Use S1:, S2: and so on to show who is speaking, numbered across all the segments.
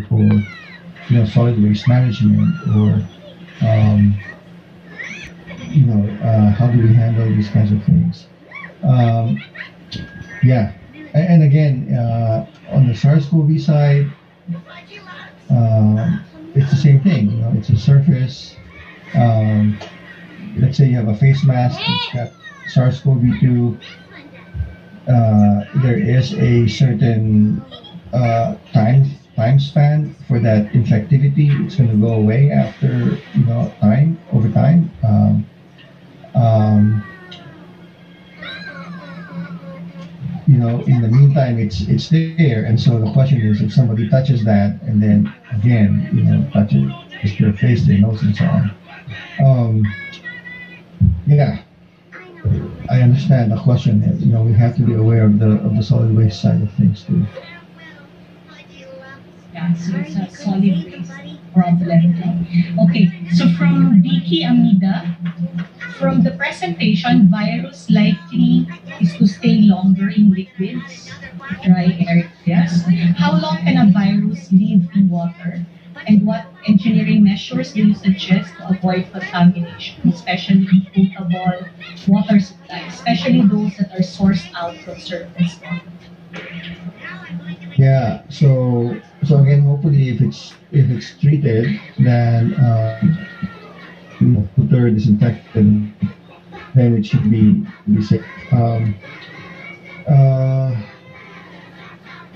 S1: for solid waste management, or um, how do we handle these kinds of things? Um, yeah, and again, on the SARS-CoV side, it's the same thing. It's a surface. Um, let's say you have a face mask that's got SARS-CoV-2. There is a certain time span for that infectivity. It's going to go away after time over time. Um, in the meantime, it's there, and so the question is, if somebody touches that and then again, touches their face, their nose, and so on. Um, yeah, I understand the question. We have to be aware of the solid waste side of things too.
S2: Yeah, so it's a solid waste problem. Okay, so from Vicky Amida, from the presentation, virus likely is to stay longer in liquids, dry areas. How long can a virus live in water? And what engineering measures do you suggest to avoid contamination, especially in potable water supply, especially those that are sourced out from surface water?
S1: Yeah. So again, hopefully, if it's treated, then filter, disinfected, then it should be safe. Uh,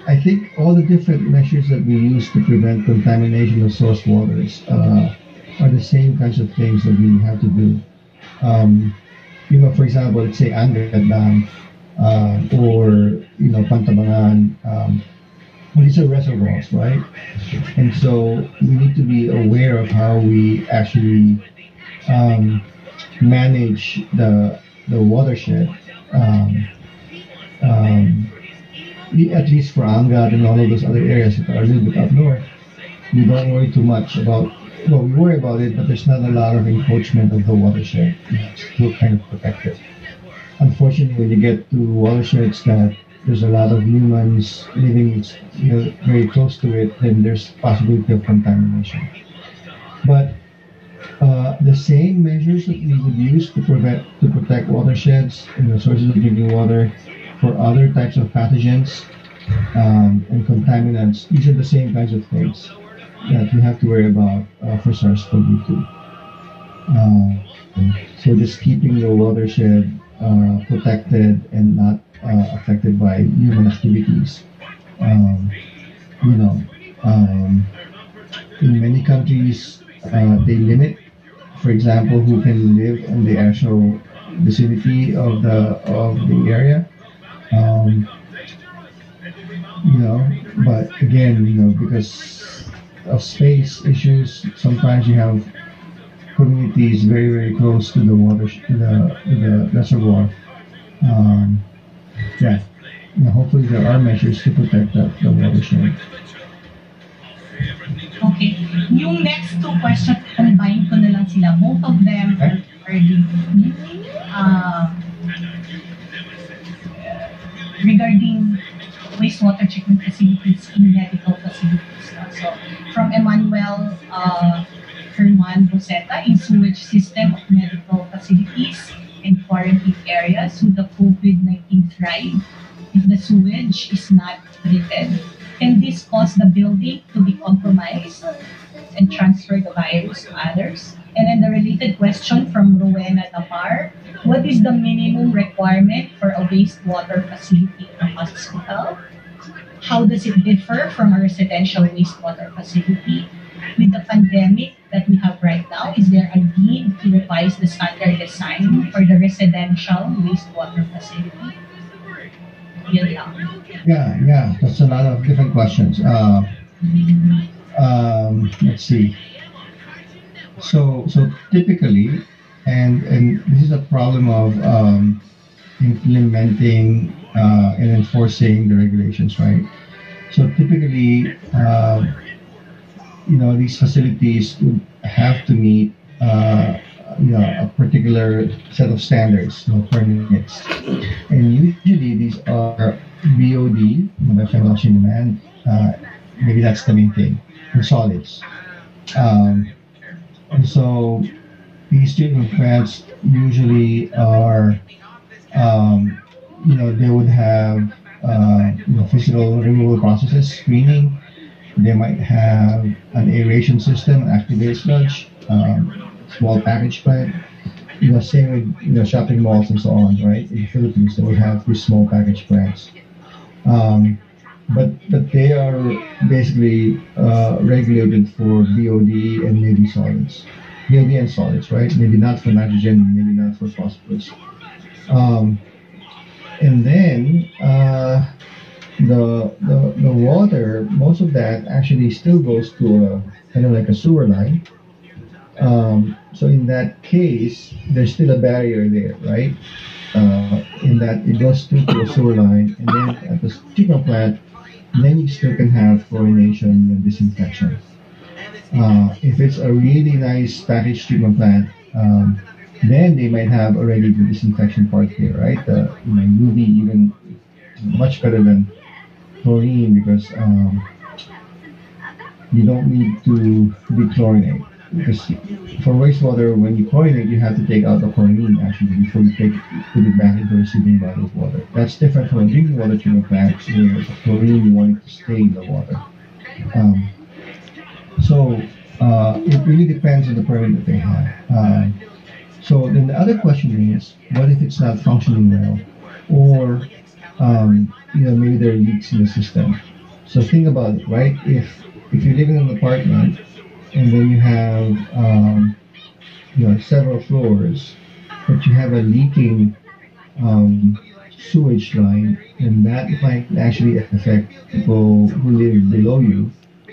S1: I think all the different measures that we use to prevent contamination of source waters are the same kinds of things that we have to do. Um, for example, let's say Angat Dam, or Pantabangan. These are reservoirs, right? And so we need to be aware of how we actually um, manage the watershed. Um, um, at least for Angat and all of those other areas that are a little bit up north, we don't worry too much about. Well, we worry about it, but there's not a lot of encroachment of the watershed. It's still kind of protected. Unfortunately, when you get to watersheds that there's a lot of humans living very close to it, then there's possibility of contamination. But the same measures that we would use to protect watersheds and the sources of drinking water for other types of pathogens and contaminants, these are the same kinds of things that we have to worry about for SARS-CoV-2. So just keeping the watershed protected and not affected by human activities. Um, you know, um, in many countries, they limit, for example, who can live in the actual vicinity of the area. Um, but again, because of space issues, sometimes you have communities very very close to the water to the reservoir. Um, yeah, hopefully there are measures to protect the watershed.
S2: Okay. Yung next two questions, combine ko na lang sila. Both of them are uh, regarding wastewater treatment facilities in medical facilities. So, from Emmanuel Herman Rosetta, in sewage system of medical facilities and quarantine areas, would the COVID-19 thrive if the sewage is not treated? Can this cause the building to be compromised and transfer the virus to others? And then the related question from Rowena Tapar, what is the minimum requirement for a wastewater facility in a hospital? How does it differ from a residential wastewater facility? With the pandemic that we have right now, is there a need to revise the standard design for the residential wastewater facility? Yun lang.
S1: Yeah, that's a lot of different questions. Let's see. So typically, and this is a problem of implementing and enforcing the regulations, right? So typically, these facilities would have to meet a particular set of standards, permits, and usually these are BOD, Bachelor Demand, Maybe that's the main thing. And solids. Um, and so these treatment plants usually are, um, they would have physical removal processes, screening. They might have an aeration system, activated sludge, small package plant. Same with shopping malls and so on, right? In the Philippines, they would have these small package plants. Um, but they are basically regulated for BOD and maybe solids, BOD and solids, right? Maybe not for nitrogen, maybe not for phosphorus. Um, and then the water, most of that actually still goes to a kind of like a sewer line. So in that case, there's still a barrier there, right? In that it goes to a sewer line, and then at the treatment plant, then you still can have chlorination and disinfection. If it's a really nice package treatment plant, then they might have already the disinfection part here, right? UV even much better than chlorine because you don't need to dechlorinate. Because for wastewater, when you chlorinate, you have to take out the chlorine actually before you put it back into the receiving body of water. That's different from a drinking water treatment plant where the chlorine you want it to stay in the water. Um, so it really depends on the permit that they have. So then the other question is, what if it's not functioning well, or maybe there are leaks in the system? So think about it, right? If you're living in an apartment and then you have several floors, but you have a leaking um, sewage line, and that might actually affect people who live below you,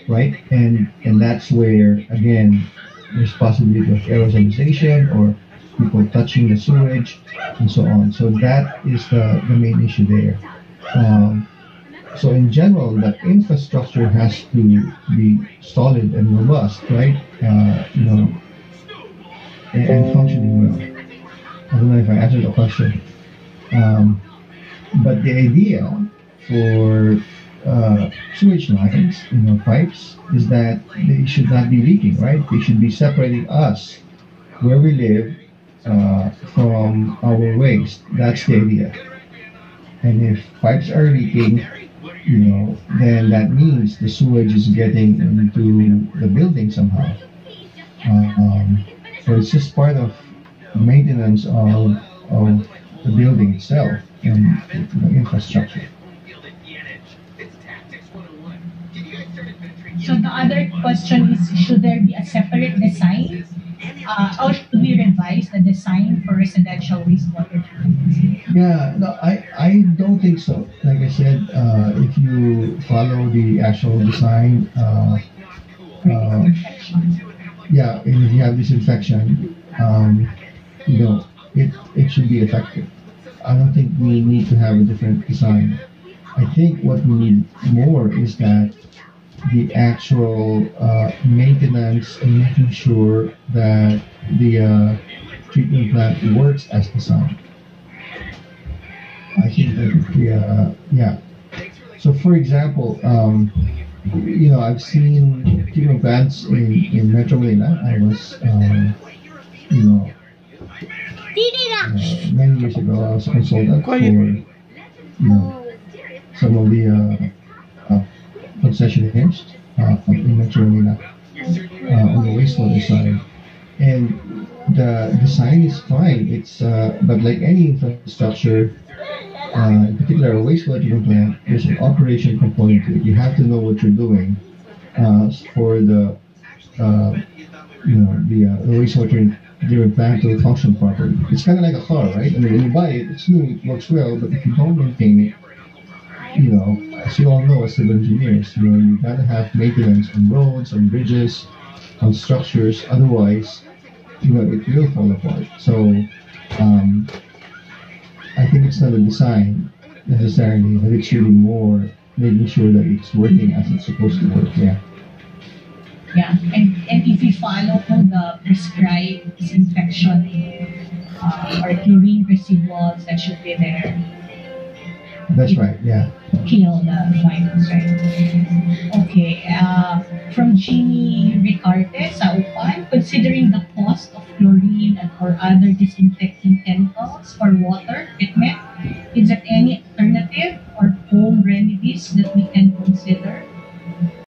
S1: right? And that's where again there's possibility of aerosolization or people touching the sewage and so on. So that is the main issue there. Um, so in general, the infrastructure has to be solid and robust, right? And functioning well. I don't know if I answered the question. Um, but the idea for sewage lines, pipes, is that they should not be leaking, right? They should be separating us, where we live, from our waste. That's the idea. And if pipes are leaking, then that means the sewage is getting into the building somehow. So it's just part of maintenance of the building itself and the infrastructure.
S2: So the other question is, should there be a separate design? Or should we revise the design for residential wastewater treatment?
S1: Yeah, no, I don't think so. Like I said, if you follow the actual design, uh, yeah, and if you have disinfection, it should be effective. I don't think we need to have a different design. I think what we need more is that the actual maintenance and making sure that the treatment plant works as designed. I think that yeah. So for example, I've seen treatment plants in Metro Manila. I was, you know, many years ago, I was a consultant for, some of the concessionaires in Metro Manila on the wastewater side. And the design is fine. It's but like any infrastructure, in particular a wastewater treatment plant, there's an operation component to it. You have to know what you're doing for uh, the wastewater treatment plant to function properly. It's kind of like a car, right? I mean, when you buy it, it's new, it works well, but if you don't maintain it, as you all know as civil engineers, you gotta have maintenance on roads, on bridges, on structures. Otherwise, it will fall apart. So, um, I think it's not a design necessarily, but it's really more making sure that it's working as it's supposed to work. Yeah.
S2: Yeah, and if we follow the prescribed disinfection or chlorine residuals that should be there.
S1: That's
S2: it
S1: right. Yeah.
S2: kill the virus, right? Okay. From Jeannie Ricarte sa Upan, considering the cost of chlorine and or other disinfecting chemicals for water treatment, is there any alternative or home remedies that we can consider